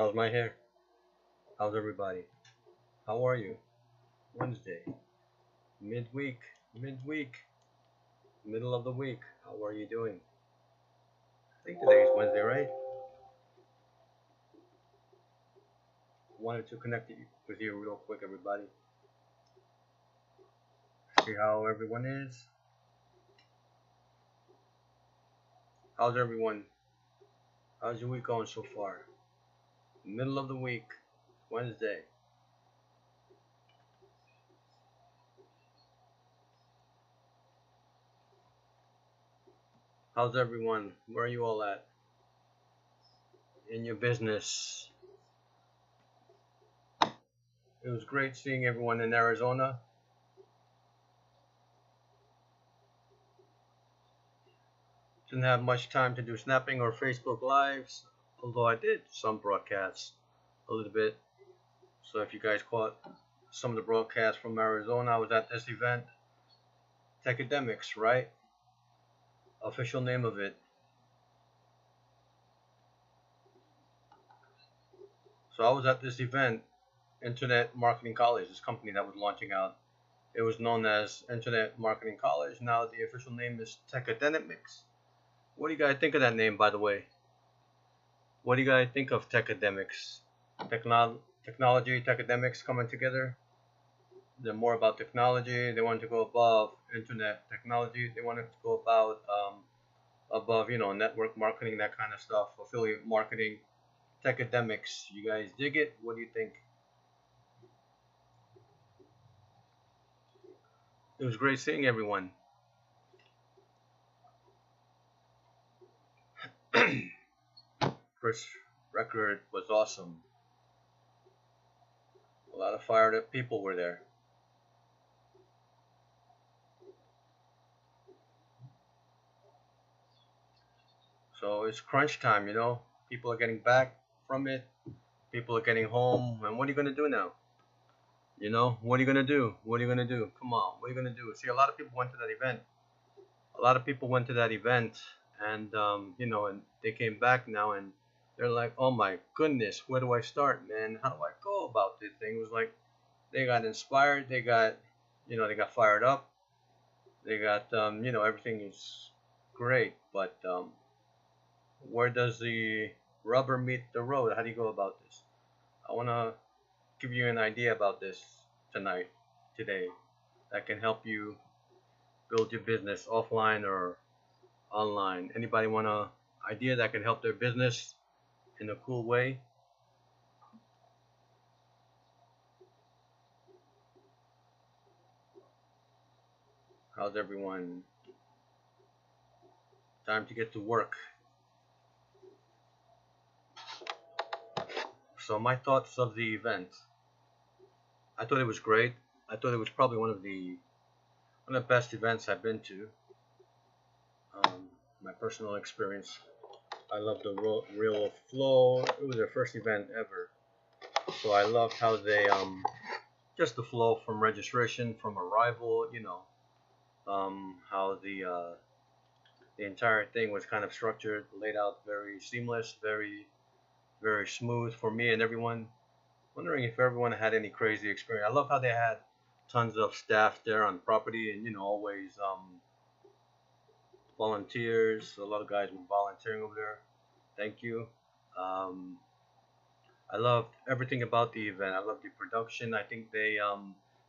How's my hair? How's everybody? How are you? Wednesday, midweek, midweek, middle of the week. How are you doing? I think today is Wednesday, right? Wanted to connect with you real quick, everybody. See how everyone is. How's everyone? How's your week going so far? Middle of the week, Wednesday. How's everyone? Where are you all at? In your business. It was great seeing everyone in Arizona. Didn't have much time to do snapping or Facebook Lives, although I did some broadcasts a little bit. So if you guys caught some of the broadcasts from Arizona, I was at this event, Techademics, right? Official name of it. So I was at this event, Internet Marketing College, this company that was launching out. It was known as Internet Marketing College. Now the official name is Techademics. What do you guys think of that name, by the way? What do you guys think of Techademics? Technology, Techademics coming together. They're more about technology. They wanted to go above internet technology. They wanted to go about above, network marketing, that kind of stuff, affiliate marketing, Techademics. You guys dig it? What do you think? It was great seeing everyone. First record was awesome. A lot of fired up people were there. So it's crunch time, People are getting back from it. People are getting home. And what are you going to do now? What are you going to do? What are you going to do? Come on, what are you going to do? See, a lot of people went to that event. A lot of people went to that event and, and they came back now and they're like, oh my goodness, where do I start, man? How do I go about this thing? It was like they got inspired. They got, they got fired up. They got, everything is great. But where does the rubber meet the road? How do you go about this? I want to give you an idea about this today, that can help you build your business offline or online. Anybody want an idea that can help their business in a cool way? How's everyone? Time to get to work. So my thoughts of the event. I thought it was great. I thought it was probably one of the best events I've been to. My personal experience. I love the real flow. It was their first event ever, so I loved how they just the flow from registration, from arrival. How the entire thing was kind of structured, laid out, very seamless, very very smooth for me and everyone. Wondering if everyone had any crazy experience. I love how they had tons of staff there on property, and always volunteers. A lot of guys were volunteering over there. Thank you. Um, I loved everything about the event. I loved the production. I think they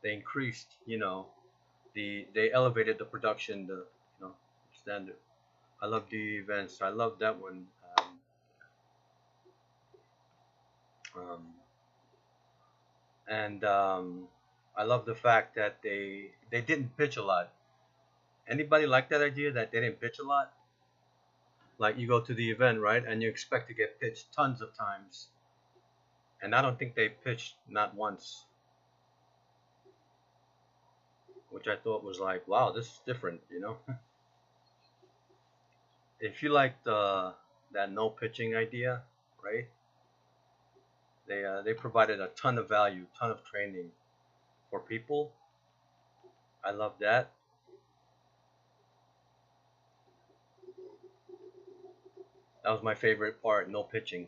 increased, they elevated the production, the standard. I love the events. I love that one. Um, and I love the fact that they didn't pitch a lot. Anybody like that idea that they didn't pitch a lot? Like you go to the event, right, and you expect to get pitched tons of times, and I don't think they pitched not once, which I thought was like, wow, this is different. If you like that no pitching idea, right? They provided a ton of value, ton of training for people. I love that. That was my favorite part, no pitching.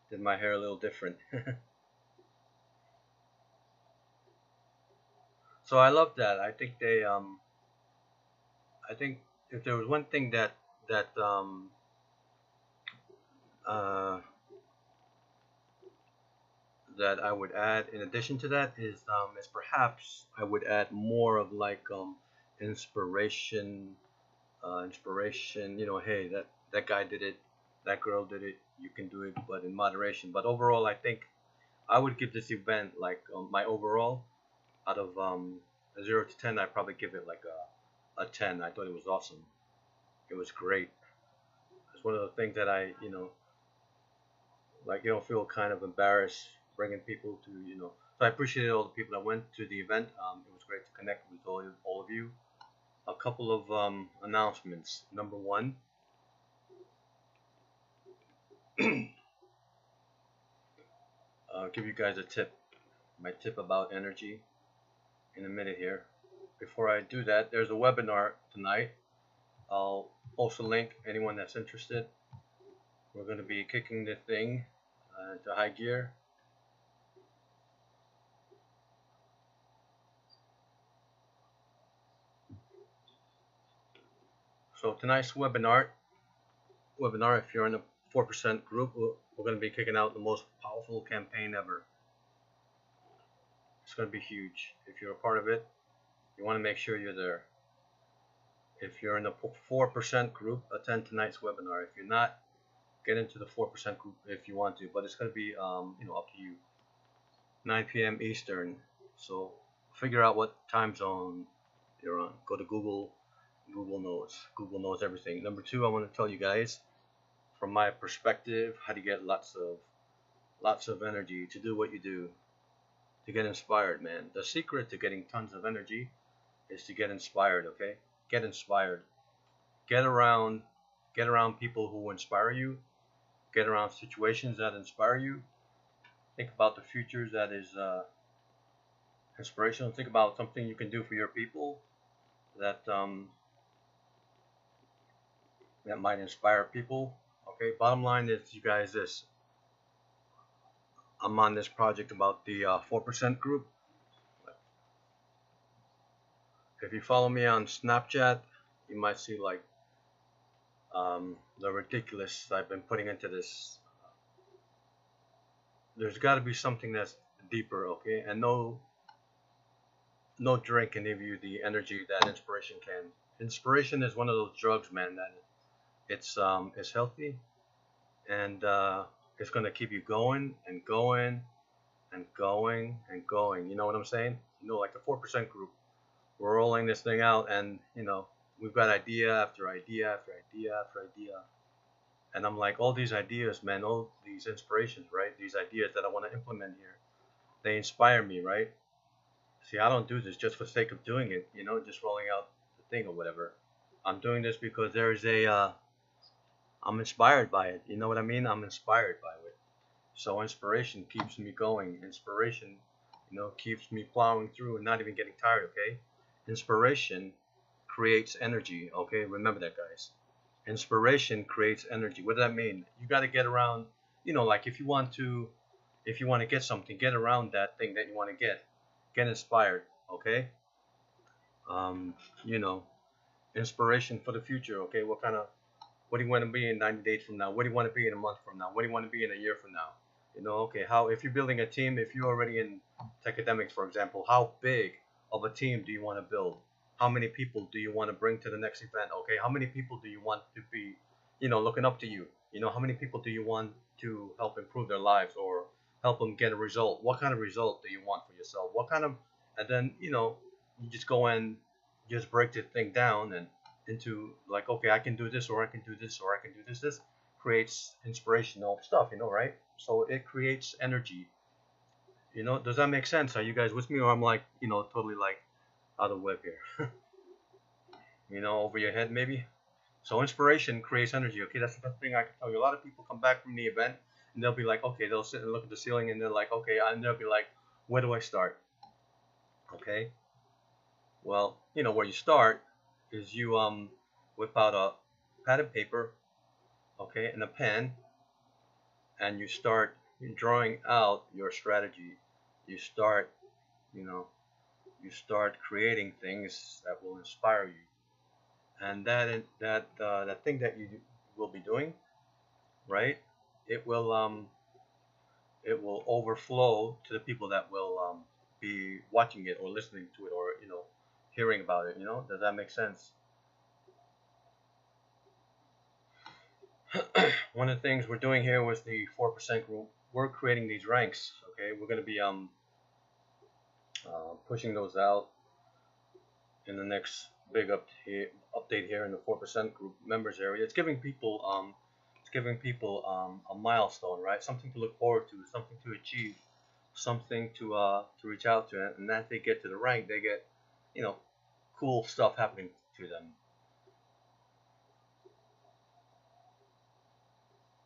Did my hair a little different. So I love that. I think they I think if there was one thing that uh that I would add in addition to that is perhaps I would add more of like inspiration, inspiration. You know, hey, that guy did it, that girl did it. You can do it, but in moderation. But overall, I think I would give this event like my overall out of 0 to 10. I'd probably give it like a 10. I thought it was awesome. It was great. It's one of the things that I, like you don't feel kind of embarrassed bringing people to, So I appreciated all the people that went to the event. It was great to connect with all of you. A couple of announcements. Number one, I'll give you guys a tip. My tip about energy in a minute here. Before I do that, there's a webinar tonight. I'll post a link. Anyone that's interested. We're going to be kicking the thing into high gear. So tonight's webinar, if you're in the 4% group, we're going to be kicking out the most powerful campaign ever. It's going to be huge. If you're a part of it, you want to make sure you're there. If you're in the 4% group, attend tonight's webinar. If you're not, get into the 4% group if you want to. But it's going to be, up to you. 9 p.m. Eastern. So figure out what time zone you're on. Go to Google. Google knows. Google knows everything. Number two, I want to tell you guys, from my perspective, how to get lots of energy to do what you do, to get inspired, man. The secret to getting tons of energy is to get inspired. Okay, get inspired. Get around people who inspire you. Get around situations that inspire you. Think about the futures that is inspirational. Think about something you can do for your people that that might inspire people. Okay, bottom line is, you guys, this. I'm on this project about the 4% group. If you follow me on Snapchat, you might see like the ridiculous I've been putting into this. There's got to be something that's deeper, okay? And no drink can give you the energy that inspiration can. Inspiration is one of those drugs, man, that it's healthy, and it's gonna keep you going and going and going and going. You know what I'm saying? Like the 4% group, we're rolling this thing out, and we've got idea after idea after idea after idea, and I'm like, all these ideas, man, all these inspirations, right? These ideas that I want to implement here, they inspire me, right? See, I don't do this just for the sake of doing it, just rolling out the thing or whatever. I'm doing this because there's I'm inspired by it. You know what I mean? I'm inspired by it. So inspiration keeps me going. Inspiration, keeps me plowing through and not even getting tired, okay? Inspiration creates energy, okay? Remember that, guys. Inspiration creates energy. What does that mean? You got to get around, like if you want to get something, get around that thing that you want to get. Get inspired, okay? You know, inspiration for the future, okay? What do you want to be in 90 days from now? What do you want to be in a month from now? What do you want to be in a year from now? Okay, if you're building a team, if you're already in academics, for example, how big of a team do you want to build? How many people do you want to bring to the next event? Okay, how many people do you want to be, looking up to you? How many people do you want to help improve their lives or help them get a result? What kind of result do you want for yourself? And then, you just go and just break the thing down and into like, okay, I can do this, or I can do this, or I can do this. This creates inspirational stuff, right? So it creates energy. Does that make sense? Are you guys with me, or I'm like, totally like out of web here? Over your head maybe. So inspiration creates energy. Okay, that's the thing I can tell you. A lot of people come back from the event and they'll be like, okay, they'll sit and look at the ceiling and they're like, okay, and they'll be like, where do I start? Okay. Well, where you start is you whip out a pad and paper, okay, and a pen, and you start drawing out your strategy. You start, you know, you start creating things that will inspire you, and that thing that you will be doing, right? It will it will overflow to the people that will be watching it or listening to it or hearing about it. Does that make sense? One of the things we're doing here was the 4% group. We're creating these ranks. Okay, we're going to be pushing those out in the next big update here in the 4% group members area. It's giving people a milestone, right? Something to look forward to, something to achieve, something to reach out to, and that they get to the rank, they get cool stuff happening to them.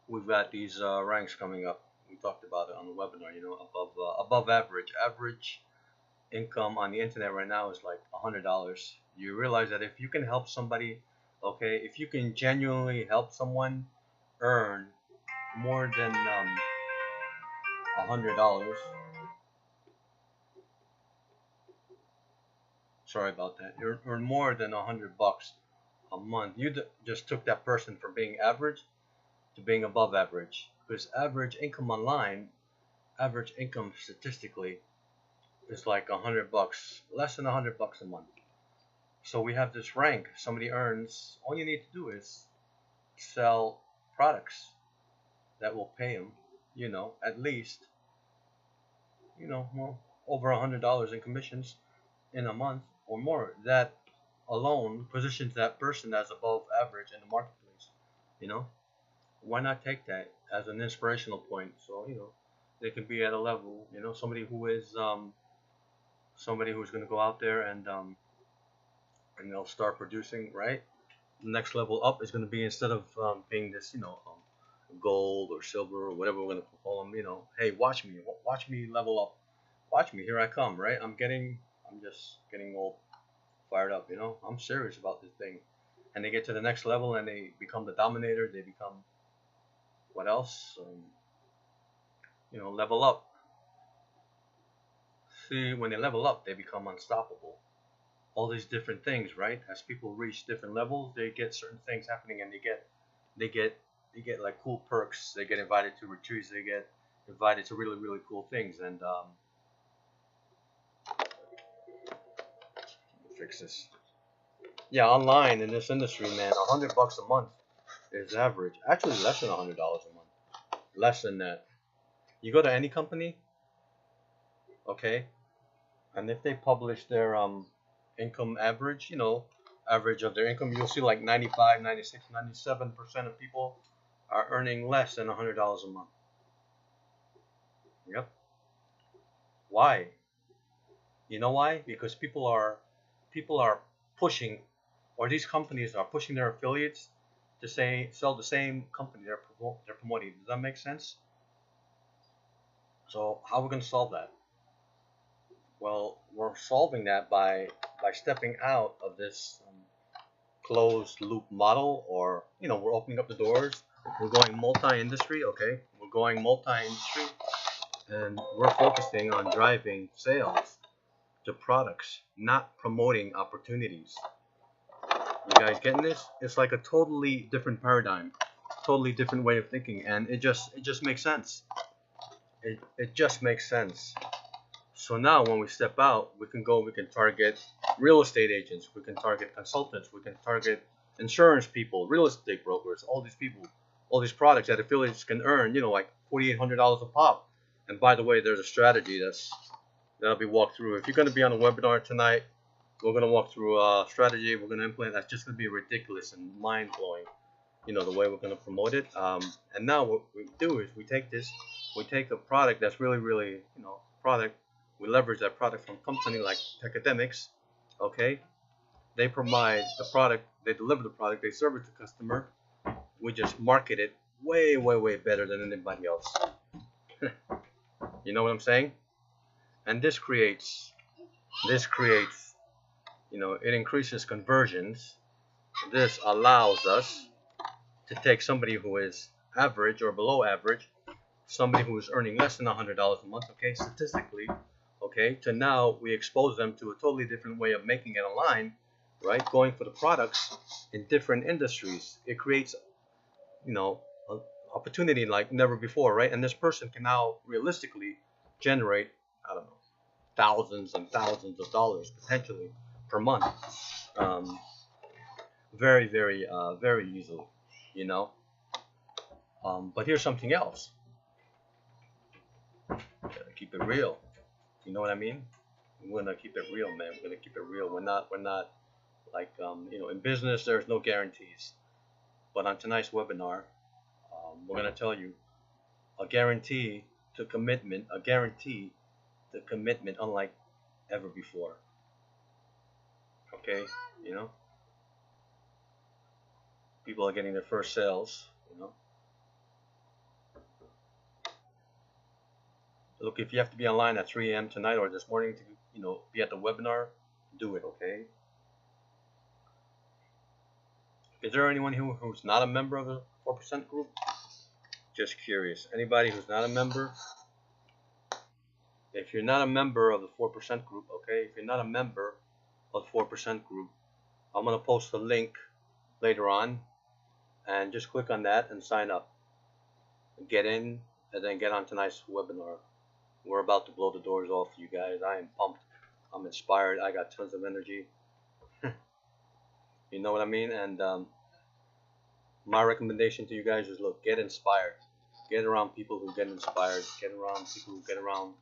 We've got these ranks coming up. We talked about it on the webinar. Above average. Average income on the internet right now is like $100. You realize that if you can help somebody, okay, if you can genuinely help someone earn more than $100. Sorry about that. Earn more than $100 a month. You just took that person from being average to being above average, because average income online, average income statistically is like $100, less than $100 a month. So we have this rank. Somebody earns. All you need to do is sell products that will pay them, at least, well, over $100 in commissions in a month or more. That alone positions that person as above average in the marketplace. Why not take that as an inspirational point? So they can be at a level, somebody who is somebody who's going to go out there and they'll start producing, right? The next level up is going to be, instead of being this gold or silver or whatever we're going to call them, hey, watch me level up, watch me, here I come, right? I'm just getting all fired up, I'm serious about this thing. And they get to the next level and they become the dominator. They become, what else? Level up. See, when they level up, they become unstoppable. All these different things, right? As people reach different levels, they get certain things happening, and they get like cool perks. They get invited to retreats. They get invited to really, really cool things. And fix this. Yeah, online in this industry, man, $100 a month is average. Actually, less than $100 a month. Less than that. You go to any company, okay, and if they publish their income average, average of their income, you'll see like 95, 96, 97% of people are earning less than $100 a month. Yep. Why? You know why? Because people are pushing, or these companies are pushing their affiliates to sell the same company they're promoting. Does that make sense? So how are we going to solve that? Well, we're solving that by stepping out of this closed loop model, or we're opening up the doors. We're going multi-industry, okay? We're going multi-industry, and we're focusing on driving sales to products, not promoting opportunities. You guys getting this? It's like a totally different paradigm, totally different way of thinking, and it just makes sense. It just makes sense. So now when we step out, we can target real estate agents, we can target consultants, we can target insurance people, real estate brokers, all these people, all these products that affiliates can earn, like $4,800 a pop. And by the way, there's a strategy that'll be walked through. If you're going to be on a webinar tonight, we're going to walk through a strategy we're going to implement that's just going to be ridiculous and mind-blowing, the way we're going to promote it. And now what we do is we take a product that's really, really, product. We leverage that product from a company like Academics, okay? They provide the product, they deliver the product, they serve it to the customer. We just market it way, way, way better than anybody else. You know what I'm saying? And this creates, it increases conversions. This allows us to take somebody who is average or below average somebody who is earning less than $100 a month, okay, statistically, okay, to now we expose them to a totally different way of making it online, right? Going for the products in different industries. It creates, you know, an opportunity like never before, right? And this person can now realistically generate, I don't know, thousands and thousands of dollars potentially per month, um, very, very, very easily, you know. But here's something else. Gotta keep it real. You know what I mean? We're gonna keep it real, man. We're gonna keep it real. We're not like, in business there's no guarantees. But on tonight's webinar, we're gonna tell you a guarantee to commitment, unlike ever before. Okay, you know, people are getting their first sales. You know, look, if you have to be online at 3 a.m. tonight or this morning to, be at the webinar, do it. Okay. Is there anyone who's not a member of the 4% group? Just curious. Anybody who's not a member? If you're not a member of the 4% group, okay, if you're not a member of the 4% group, I'm going to post a link later on, and just click on that and sign up. Get in, and then get on tonight's webinar. We're about to blow the doors off you guys. I am pumped. I'm inspired. I got tons of energy. You know what I mean? And my recommendation to you guys is, look, get inspired. Get around people who get inspired. Get around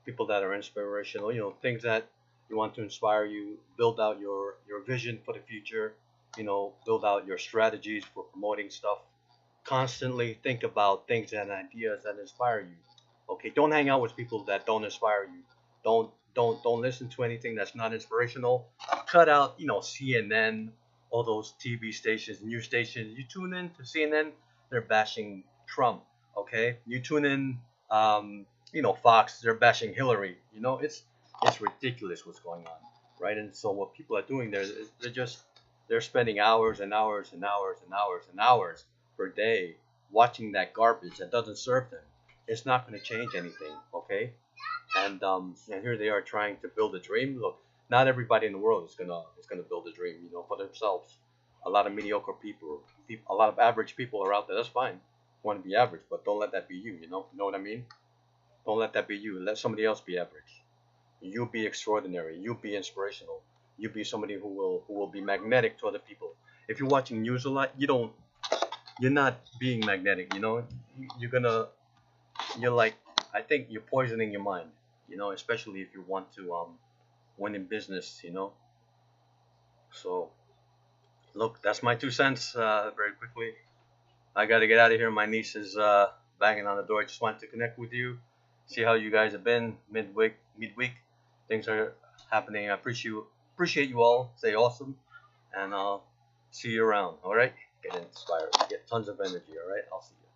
people that are inspirational. Things that you want to inspire you. Build out your vision for the future. Build out your strategies for promoting stuff. Constantly think about things and ideas that inspire you. Okay, don't hang out with people that don't inspire you. Don't listen to anything that's not inspirational. Cut out, CNN, all those TV stations, news stations. You tune in to CNN, they're bashing Trump. Okay, you tune in, Fox, they're bashing Hillary. It's ridiculous what's going on, right? And so what people are doing there, they're spending hours and hours and hours and hours and hours per day watching that garbage that doesn't serve them. It's not going to change anything, okay? And here they are trying to build a dream. Look, not everybody in the world is gonna build a dream, for themselves. A lot of mediocre people, a lot of average people are out there. That's fine. Want to be average, but don't let that be you. You know what I mean? Don't let that be you. Let somebody else be average. You be extraordinary. You be inspirational. You be somebody who will be magnetic to other people. If you're watching news a lot, you're not being magnetic. You're like, I think you're poisoning your mind. Especially if you want to win in business. So, look, that's my 2 cents. Very quickly, I got to get out of here. My niece is banging on the door. I just wanted to connect with you, see how you guys have been midweek. Things are happening. I appreciate you all. Stay awesome, and I'll see you around. All right, get inspired, get tons of energy. All right, I'll see you.